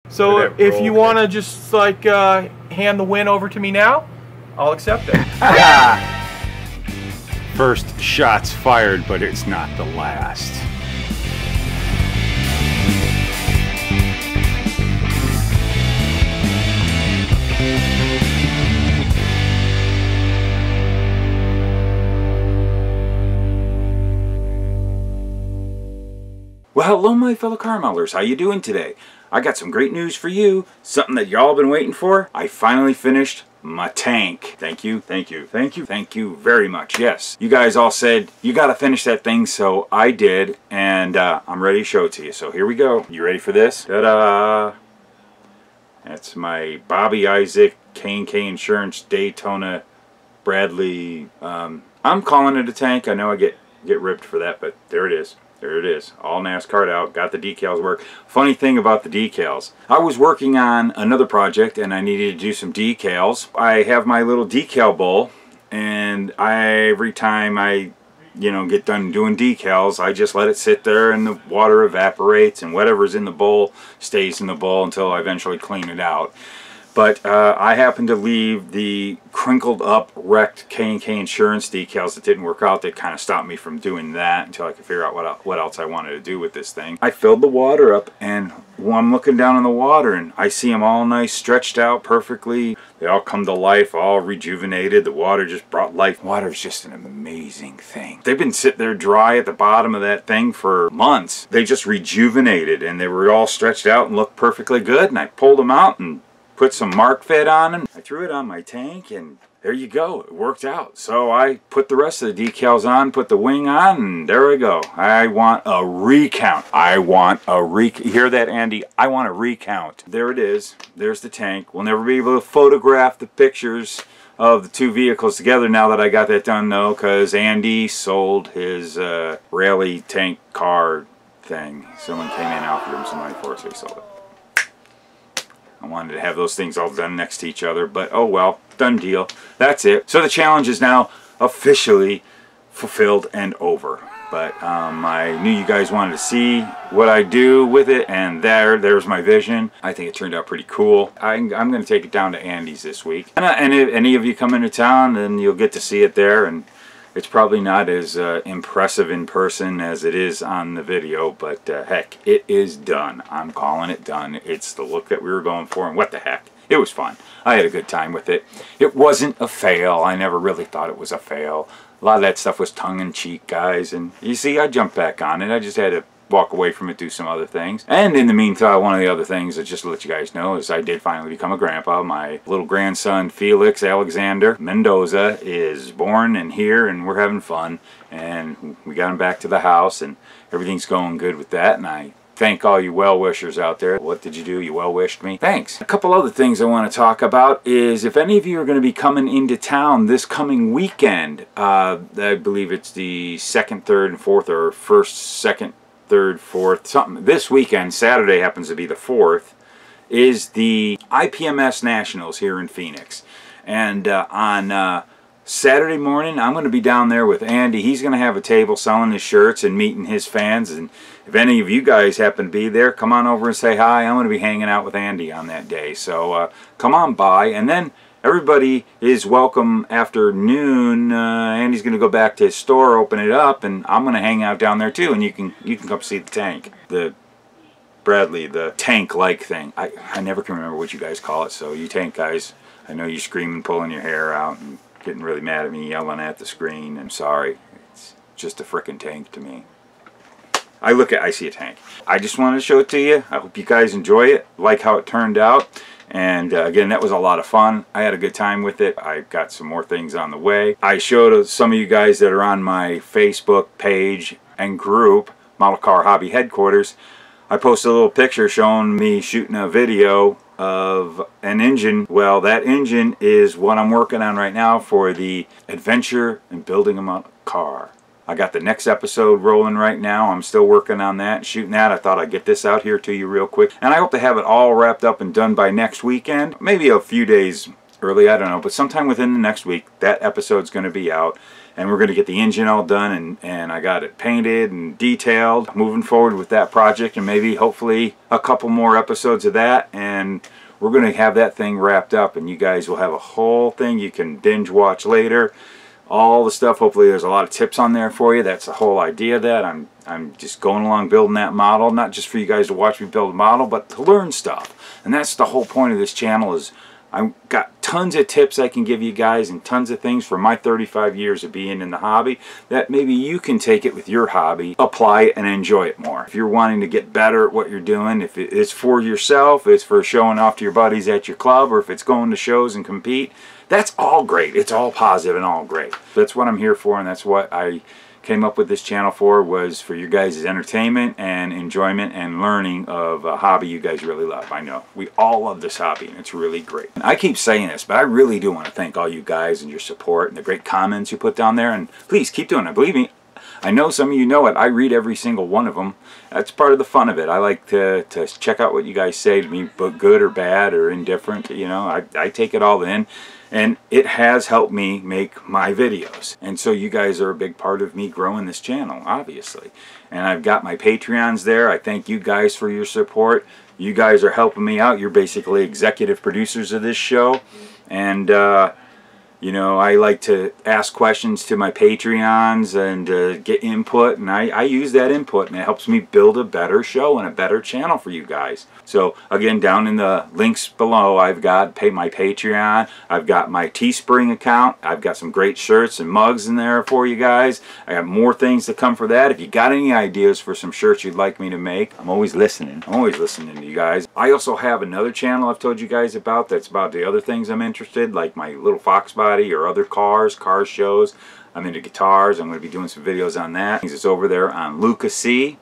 So if you want to just like hand the win over to me now, I'll accept it. First shots fired, but it's not the last. Well, hello my fellow caramellers, how you doing today? I got some great news for you, something that y'all been waiting for. I finally finished my tank. Thank you, thank you, thank you, thank you very much. Yes, you guys all said you gotta finish that thing, so I did, and I'm ready to show it to you. So here we go. You ready for this? Ta-da! That's my Bobby Isaac K&K Insurance Daytona Bradley. I'm calling it a tank. I know I get ripped for that, but there it is. There it is, all NASCAR'd out, got the decals work. Funny thing about the decals, I was working on another project and I needed to do some decals. I have my little decal bowl, and every time I get done doing decals, I just let it sit there and the water evaporates and whatever's in the bowl stays in the bowl until I eventually clean it out. But I happened to leave the crinkled up, wrecked K&K Insurance decals that didn't work out. That kind of stopped me from doing that until I could figure out what else I wanted to do with this thing. I filled the water up, and I'm looking down in the water and I see them all nice, stretched out perfectly. They all come to life, all rejuvenated. The water just brought life. Water is just an amazing thing. They've been sitting there dry at the bottom of that thing for months. They just rejuvenated and they were all stretched out and looked perfectly good, and I pulled them out and put some Mark Fit on them. I threw it on my tank and there you go, it worked out. So I put the rest of the decals on, put the wing on, and there we go. I want a recount. You hear that, Andy? I want a recount. There it is. There's the tank. We'll never be able to photograph the pictures of the two vehicles together now that I got that done though, because Andy sold his rally tank car thing. Someone came in and offered him some money for it, so he sold it. I wanted to have those things all done next to each other, but oh well, done deal. That's it. So the challenge is now officially fulfilled and over. But I knew you guys wanted to see what I do with it, and there's my vision. I think it turned out pretty cool. I'm going to take it down to Andy's this week. And if any of you come into town, then you'll get to see it there. And it's probably not as impressive in person as it is on the video, but heck, it is done. I'm calling it done. It's the look that we were going for, and what the heck. It was fun. I had a good time with it. It wasn't a fail. I never really thought it was a fail. A lot of that stuff was tongue-in-cheek, guys, and you see, I jumped back on it. I just had to walk away from it, do some other things. And in the meantime, one of the other things that just to let you guys know is I did finally become a grandpa. My little grandson Felix Alexander Mendoza is born and here, and we're having fun, and we got him back to the house and everything's going good with that, and I thank all you well-wishers out there. What did you do? You well-wished me. Thanks. A couple other things I want to talk about is if any of you are going to be coming into town this coming weekend, I believe it's the 2nd, 3rd, and 4th, or 1st, 2nd, 3rd, 4th, something. This weekend, Saturday happens to be the 4th, is the IPMS Nationals here in Phoenix. And on Saturday morning, I'm going to be down there with Andy. He's going to have a table selling his shirts and meeting his fans. And if any of you guys happen to be there, come on over and say hi. I'm going to be hanging out with Andy on that day. So come on by. And then everybody is welcome after noon. Andy's going to go back to his store, open it up, and I'm going to hang out down there too. And you can come see the tank. The Bradley, the tank-like thing. I never can remember what you guys call it. So you tank guys, I know you're screaming, pulling your hair out, and getting really mad at me, yelling at the screen. I'm sorry. It's just a frickin' tank to me. I see a tank. I just wanted to show it to you. I hope you guys enjoy it, like how it turned out. And again, that was a lot of fun. I had a good time with it. I've got some more things on the way. I showed some of you guys that are on my Facebook page and group, Model Car Hobby Headquarters. I posted a little picture showing me shooting a video of an engine. Well, that engine is what I'm working on right now for the adventure in building a car. I got the next episode rolling right now. I'm still working on that, shooting that. I thought I'd get this out here to you real quick. And I hope to have it all wrapped up and done by next weekend. Maybe a few days early, I don't know, but sometime within the next week, that episode's going to be out. And we're going to get the engine all done, and I got it painted and detailed. Moving forward with that project, and maybe hopefully a couple more episodes of that, and we're going to have that thing wrapped up, and you guys will have a whole thing you can binge watch later. All the stuff, hopefully there's a lot of tips on there for you. That's the whole idea of that. I'm just going along building that model, not just for you guys to watch me build a model, but to learn stuff. And that's the whole point of this channel. Is I've got tons of tips I can give you guys, and tons of things from my 35 years of being in the hobby that maybe you can take it with your hobby, apply it, and enjoy it more. If you're wanting to get better at what you're doing, if it's for yourself, it's for showing off to your buddies at your club, or if it's going to shows and compete, that's all great. It's all positive and all great. That's what I'm here for, and that's what I came up with this channel for, was for your guys' entertainment and enjoyment and learning of a hobby you guys really love. I know we all love this hobby, and it's really great. And I keep saying this, but I really do want to thank all you guys and your support and the great comments you put down there, and please keep doing it. Believe me, I know some of you know it. I read every single one of them. That's part of the fun of it. I like to check out what you guys say to me, but good or bad or indifferent. You know, I take it all in. And it has helped me make my videos. And so you guys are a big part of me growing this channel, obviously. And I've got my Patreons there. I thank you guys for your support. You guys are helping me out. You're basically executive producers of this show. And, you know, I like to ask questions to my Patreons and get input. And I use that input, and it helps me build a better show and a better channel for you guys. So, again, down in the links below, I've got my Patreon. I've got my Teespring account. I've got some great shirts and mugs in there for you guys. I got more things to come for that. If you got any ideas for some shirts you'd like me to make, I'm always listening. I'm always listening to you guys. I also have another channel I've told you guys about that's about the other things I'm interested, like my little Fox body or other car shows. I'm into guitars. I'm going to be doing some videos on that. It's over there on Luka Cee.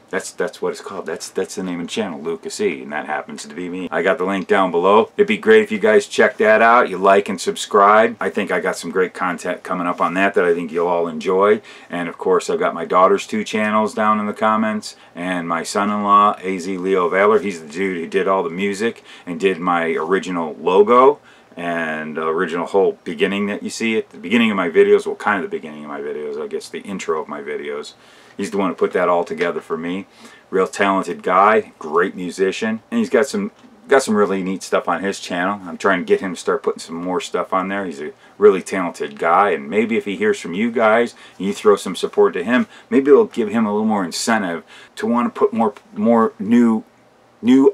That's what it's called. That's the name of the channel, Luka Cee, and that happens to be me. I got the link down below. It'd be great if you guys check that out. You like and subscribe. I think I got some great content coming up on that I think you'll all enjoy. And of course, I've got my daughter's 2 channels down in the comments, and my son-in-law, AZLeo Valor. He's the dude who did all the music and did my original logo and the original whole beginning that you see at the beginning of my videos. Well, kind of the beginning of my videos, I guess the intro of my videos. He's the one who put that all together for me. Real talented guy, great musician, and he's got some really neat stuff on his channel. I'm trying to get him to start putting some more stuff on there. He's a really talented guy, and maybe if he hears from you guys and you throw some support to him, maybe it'll give him a little more incentive to want to put more new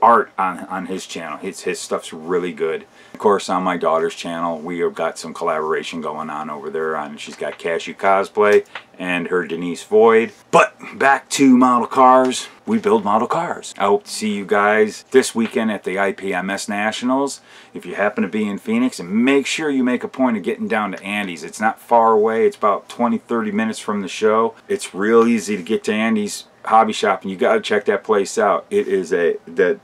art on his channel. His stuff's really good. Of course, on my daughter's channel, we have got some collaboration going on over there. She's got Cashew Cosplay and her Denise Void. But back to model cars. We build model cars. I hope to see you guys this weekend at the IPMS Nationals. If you happen to be in Phoenix, and make sure you make a point of getting down to Andy's. It's not far away. It's about 20-30 minutes from the show. It's real easy to get to Andy's hobby shop, and you got to check that place out. It is the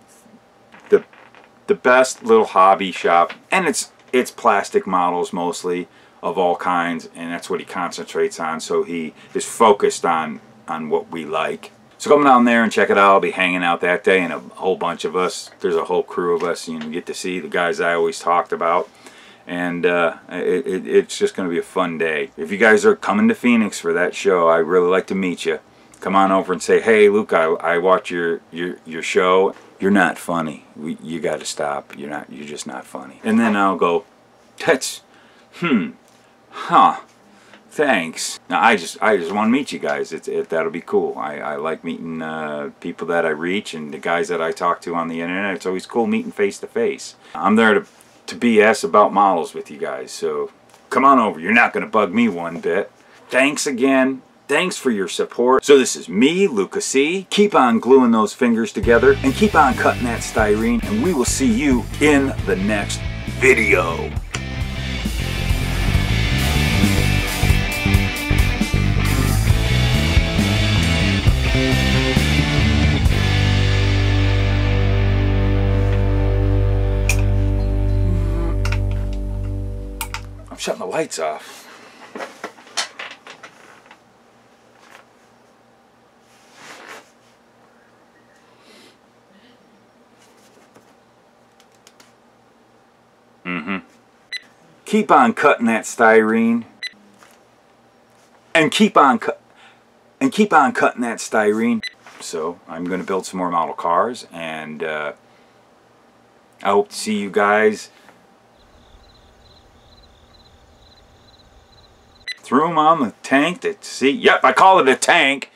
best little hobby shop, and it's plastic models mostly of all kinds, and that's what he concentrates on. So he is focused on what we like. So come down there and check it out. I'll be hanging out that day, and a whole bunch of us. There's a whole crew of us. You get to see the guys I always talked about, and it's just going to be a fun day. If you guys are coming to Phoenix for that show, I'd really like to meet you. Come on over and say, "Hey, Luke, I watch your show. You're not funny. You got to stop. You're just not funny." And then I'll go, "That's, thanks." Now I just want to meet you guys. That'll be cool. I like meeting people that I reach and the guys that I talk to on the internet. It's always cool meeting face to face. I'm there to BS about models with you guys. So come on over. You're not going to bug me one bit. Thanks again. Thanks for your support. So this is me, Luka Cee. Keep on gluing those fingers together and keep on cutting that styrene, and we will see you in the next video. I'm shutting the lights off. keep on cutting that styrene. And keep on cutting that styrene. So I'm going to build some more model cars, and I hope to see you guys. Threw them on the tank to see. Yep, I call it a tank.